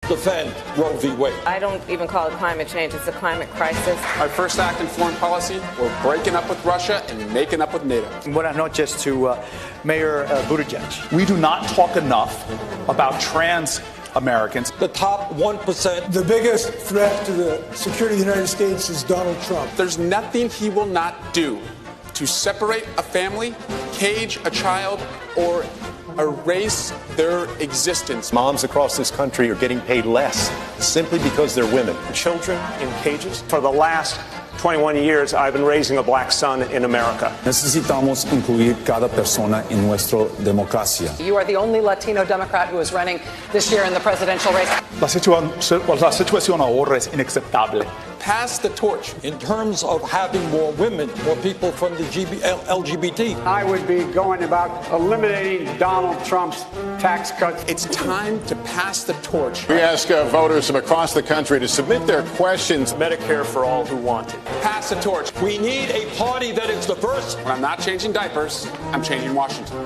defend Roe v. Wade. I don't even call it climate change. It's a climate crisis. Our first act in foreign policy, we're breaking up with Russia and making up with NATO. Buenas noches to Mayor Buttigieg. We do not talk enough about trans Americans. The top 1%. The biggest threat to the security of the United States is Donald Trump. There's nothing he will not do to separate a family, cage a child, or erase their existence. Moms across this country are getting paid less simply because they're women. Children in cages. For the last 21 years, I've been raising a black son in America. Necesitamos incluir cada persona en nuestra democracia. You are the only Latino Democrat who is running this year in the presidential race. La situación ahora es inaceptable. Pass the torch. In terms of having more women, more people from the LGBT. I would be going about eliminating Donald Trump's tax cuts. It's time to pass the torch. We ask voters from across the country to submit their questions. Medicare for all who want it. Pass the torch. We need a party that is diverse. When I'm not changing diapers, I'm changing Washington.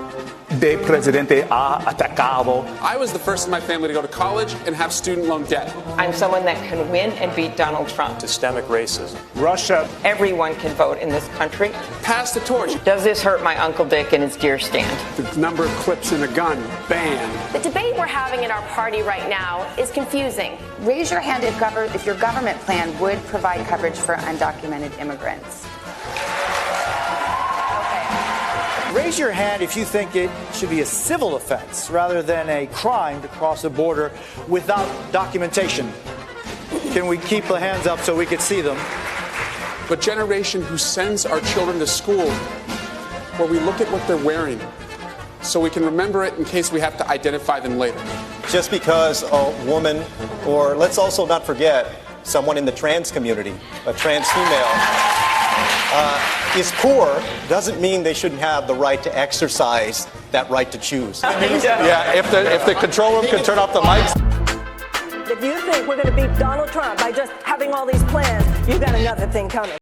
De presidente ha atacado. I was the first in my family to go to college and have student loan debt. I'm someone that can win and beat Donald Trump. Systemic racism. Russia. Everyone can vote in this country. Pass the torch. Does this hurt my Uncle Dick and his deer stand? The number of clips in a gun banned. The debate we're having in our party right now is confusing. Raise your hand if your government plan would provide coverage for undocumented immigrants. Raise your hand if you think it should be a civil offense rather than a crime to cross a border without documentation. Can we keep the hands up so we can see them? The generation who sends our children to school where we look at what they're wearing so we can remember it in case we have to identify them later. Just because a woman, or let's also not forget, someone in the trans community, a trans female, is poor, doesn't mean they shouldn't have the right to exercise that right to choose. Yeah, if the control room can turn off the mics. If you think we're going to beat Donald Trump by just having all these plans, you've got another thing coming.